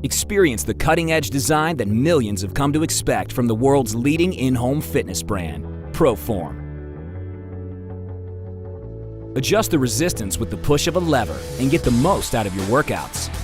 Experience the cutting-edge design that millions have come to expect from the world's leading in-home fitness brand, PROFORM. Adjust the resistance with the push of a lever and get the most out of your workouts.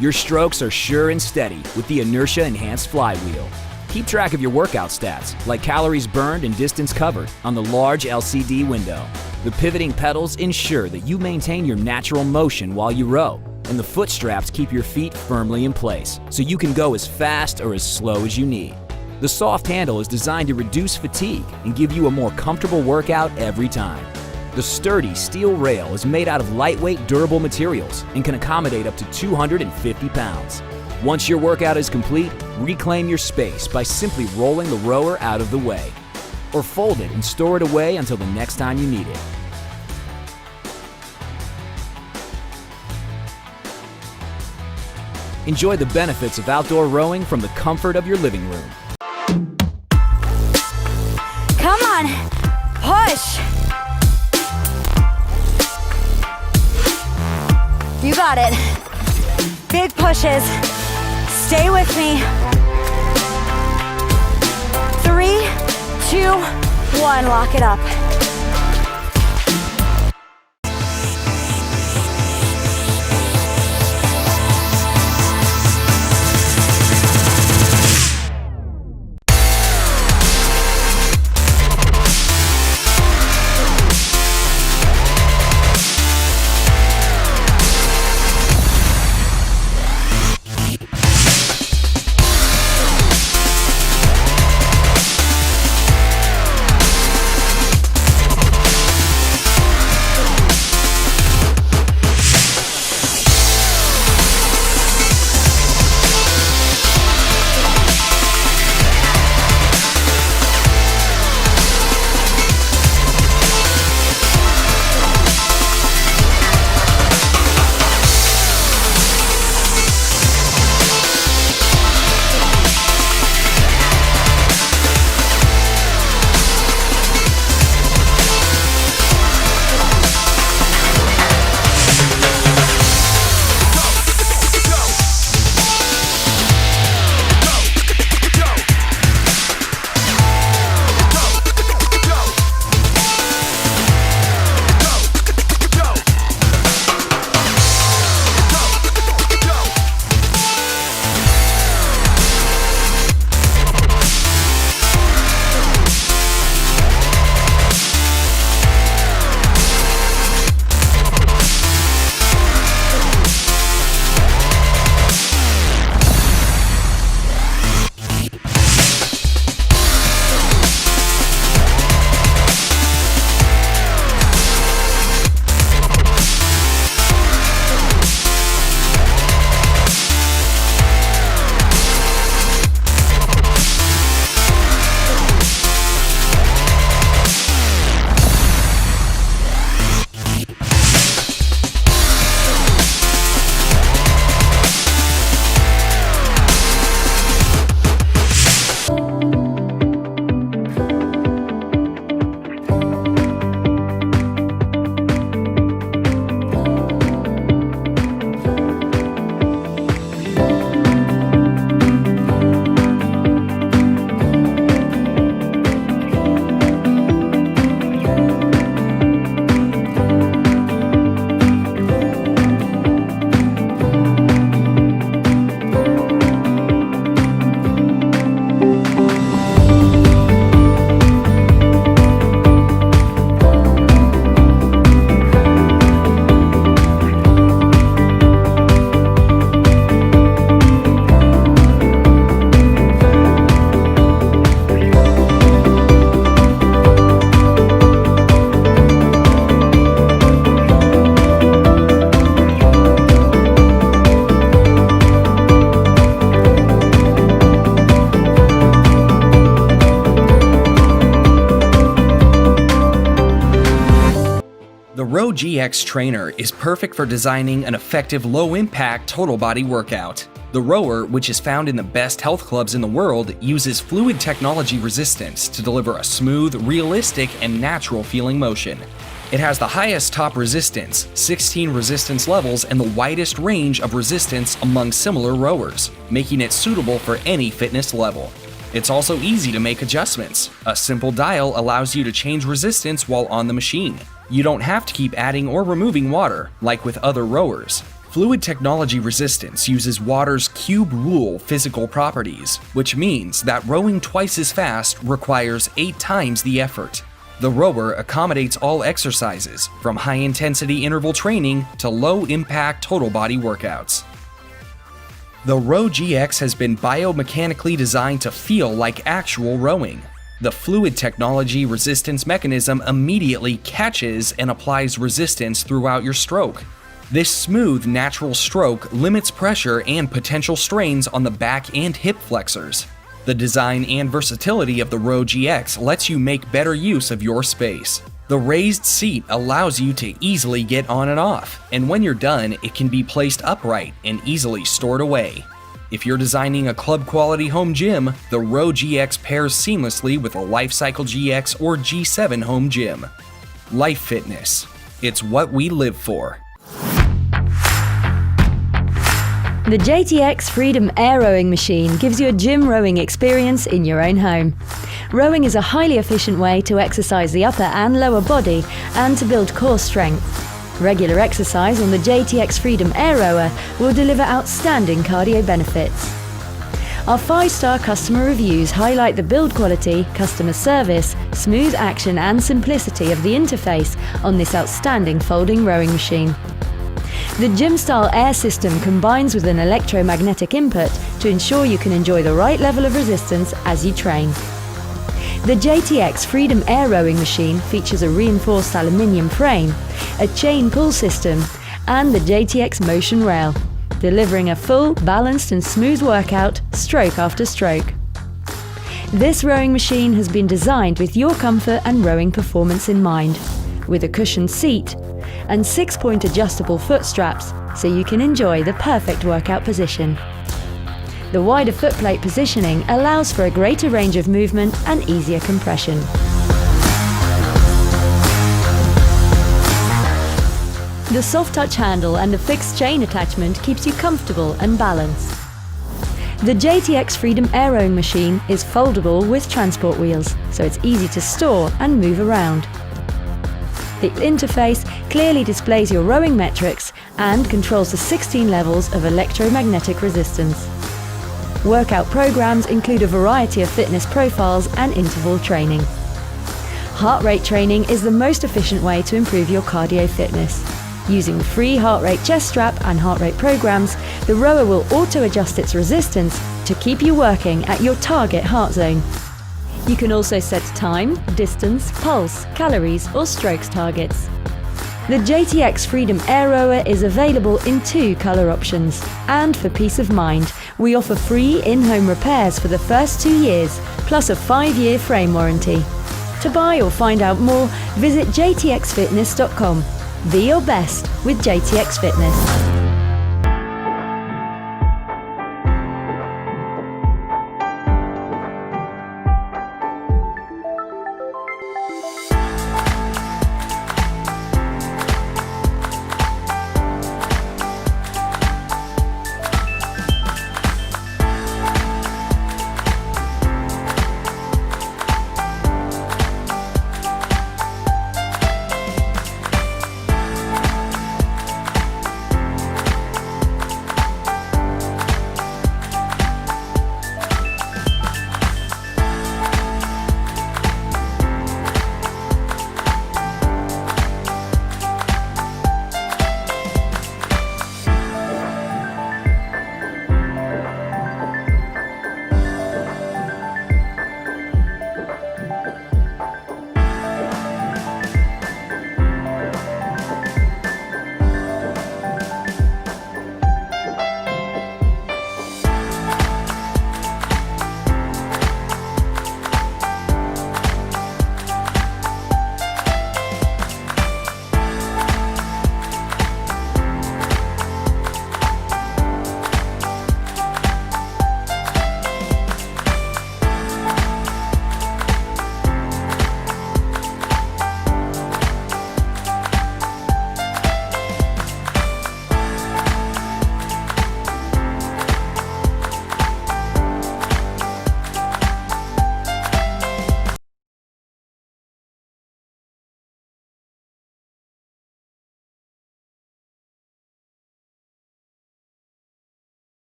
Your strokes are sure and steady with the inertia-enhanced flywheel. Keep track of your workout stats, like calories burned and distance covered, on the large LCD window. The pivoting pedals ensure that you maintain your natural motion while you row, and the foot straps keep your feet firmly in place, so you can go as fast or as slow as you need. The soft handle is designed to reduce fatigue and give you a more comfortable workout every time. The sturdy steel rail is made out of lightweight, durable materials and can accommodate up to 250 pounds. Once your workout is complete, reclaim your space by simply rolling the rower out of the way, or fold it and store it away until the next time you need it. Enjoy the benefits of outdoor rowing from the comfort of your living room. Come on, push. You got it. Big pushes. Stay with me. 3, 2, 1, lock it up. Row GX Trainer is perfect for designing an effective low-impact total body workout. The rower, which is found in the best health clubs in the world, uses fluid technology resistance to deliver a smooth, realistic, and natural feeling motion. It has the highest top resistance, 16 resistance levels, and the widest range of resistance among similar rowers, making it suitable for any fitness level. It's also easy to make adjustments. A simple dial allows you to change resistance while on the machine. You don't have to keep adding or removing water, like with other rowers. Fluid technology resistance uses water's cube rule physical properties, which means that rowing twice as fast requires 8 times the effort. The rower accommodates all exercises, from high-intensity interval training to low-impact total body workouts. The Row GX has been biomechanically designed to feel like actual rowing. The fluid technology resistance mechanism immediately catches and applies resistance throughout your stroke. This smooth, natural stroke limits pressure and potential strains on the back and hip flexors. The design and versatility of the Row GX lets you make better use of your space. The raised seat allows you to easily get on and off, and when you're done, it can be placed upright and easily stored away. If you're designing a club-quality home gym, the Row GX pairs seamlessly with a Lifecycle GX or G7 home gym. Life Fitness. It's what we live for. The JTX Freedom Air Rowing Machine gives you a gym rowing experience in your own home. Rowing is a highly efficient way to exercise the upper and lower body and to build core strength. Regular exercise on the JTX Freedom Air Rower will deliver outstanding cardio benefits. Our 5-star customer reviews highlight the build quality, customer service, smooth action and simplicity of the interface on this outstanding folding rowing machine. The gym-style air system combines with an electromagnetic input to ensure you can enjoy the right level of resistance as you train. The JTX Freedom Air Rowing Machine features a reinforced aluminium frame, a chain pull system, and the JTX Motion Rail, delivering a full, balanced and smooth workout, stroke after stroke. This rowing machine has been designed with your comfort and rowing performance in mind, with a cushioned seat and 6-point adjustable foot straps so you can enjoy the perfect workout position. The wider footplate positioning allows for a greater range of movement and easier compression. The soft touch handle and the fixed chain attachment keeps you comfortable and balanced. The JTX Freedom Air Rowing Machine is foldable with transport wheels, so it's easy to store and move around. The interface clearly displays your rowing metrics and controls the 16 levels of electromagnetic resistance. Workout programs include a variety of fitness profiles and interval training. Heart rate training is the most efficient way to improve your cardio fitness. Using the free heart rate chest strap and heart rate programs, the rower will auto-adjust its resistance to keep you working at your target heart zone. You can also set time, distance, pulse, calories or strokes targets. The JTX Freedom Air Rower is available in 2 colour options. And for peace of mind, we offer free in-home repairs for the first 2 years, plus a 5-year frame warranty. To buy or find out more, visit jtxfitness.com. Be your best with JTX Fitness.